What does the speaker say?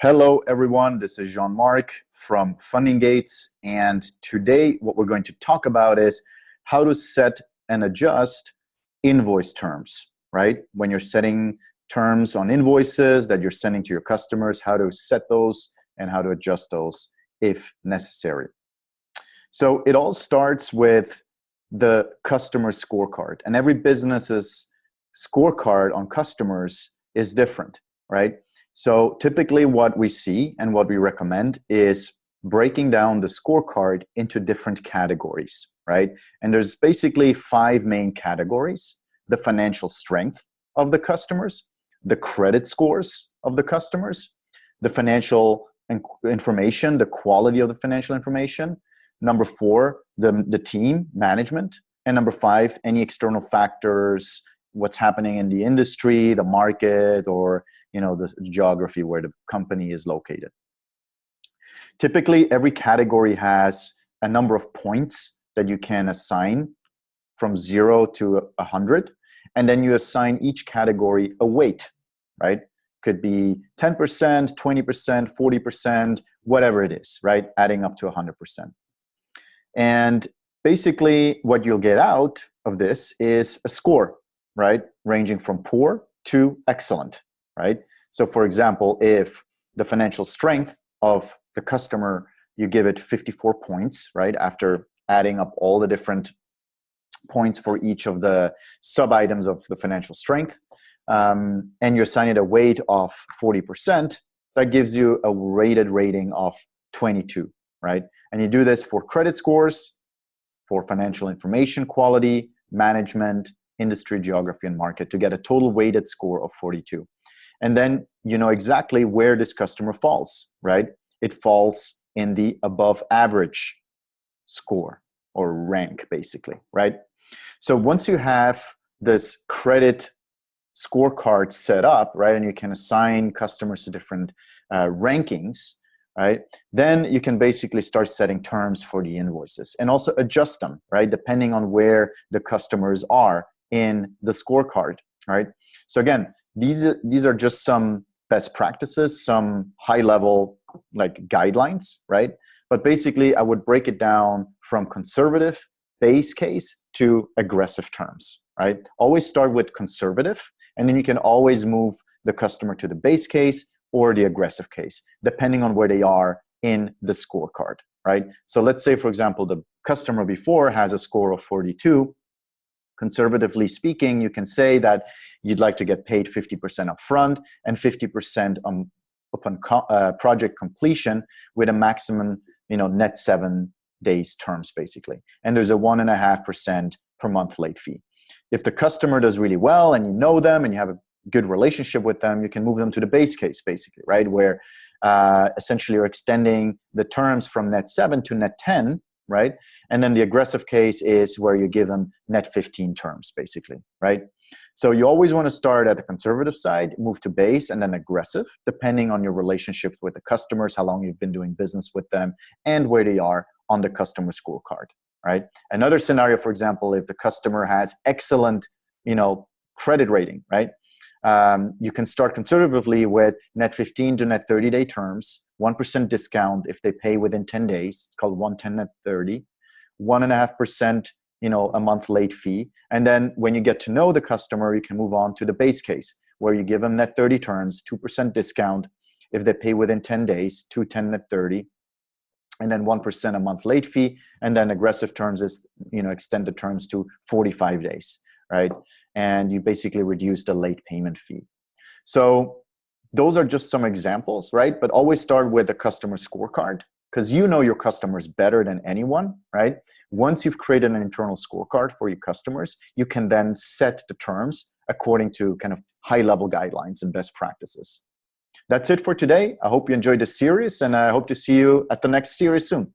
Hello, everyone. This is Jean-Marc from Funding Gates. And today, what we're going to talk about is how to set and adjust invoice terms, right? When you're setting terms on invoices that you're sending to your customers, how to set those and how to adjust those if necessary. So it all starts with the customer scorecard. And every business's scorecard on customers is different, right? So typically what we see and what we recommend is breaking down the scorecard into different categories, right? And there's basically 5 main categories: the financial strength of the customers, the credit scores of the customers, the financial information, the quality of the financial information. Number 4, the team management. And number 5, any external factors, what's happening in the industry, the market, or the geography where the company is located. Typically, every category has a number of points that you can assign from 0 to 100, and then you assign each category a weight, right? Could be 10%, 20%, 40%, whatever it is, right? Adding up to 100%. And basically, what you'll get out of this is a score, right? Ranging from poor to excellent, right? So for example, if the financial strength of the customer, you give it 54 points, right? After adding up all the different points for each of the sub-items of the financial strength, and you assign it a weight of 40%, that gives you a rated rating of 22, right? And you do this for credit scores, for financial information quality, management, industry, geography, and market to get a total weighted score of 42. And then you know exactly where this customer falls, right? It falls in the above average score or rank, basically, right? So once you have this credit scorecard set up, right, and you can assign customers to different rankings, right, then you can basically start setting terms for the invoices and also adjust them, right, depending on where the customers are in the scorecard, right? So again, these are just some best practices, some high-level like guidelines, right? But basically, I would break it down from conservative base case to aggressive terms, right? Always start with conservative, and then you can always move the customer to the base case or the aggressive case, depending on where they are in the scorecard, right? So let's say, for example, the customer before has a score of 42. Conservatively speaking, you can say that you'd like to get paid 50% upfront and 50% upon project completion with a maximum, net 7 days terms, basically. And there's a 1.5% per month late fee. If the customer does really well and you know them and you have a good relationship with them, you can move them to the base case, basically, right? Where essentially you're extending the terms from net 7 to net 10, right? And then the aggressive case is where you give them net 15 terms, basically, right? So you always want to start at the conservative side, move to base, and then aggressive, depending on your relationships with the customers, how long you've been doing business with them, and where they are on the customer scorecard, right? Another scenario, for example, if the customer has excellent, credit rating, right? You can start conservatively with net 15 to net 30-day terms, 1% discount if they pay within 10 days. It's called 110 net 30, 1.5%, a month late fee. And then when you get to know the customer, you can move on to the base case where you give them net 30 terms, 2% discount if they pay within 10 days, 210 net 30, and then 1% a month late fee. And then aggressive terms is, extend the terms to 45 days. Right? And you basically reduce the late payment fee. So those are just some examples, right? But always start with the customer scorecard because you know your customers better than anyone, right? Once you've created an internal scorecard for your customers, you can then set the terms according to kind of high-level guidelines and best practices. That's it for today. I hope you enjoyed this series, and I hope to see you at the next series soon.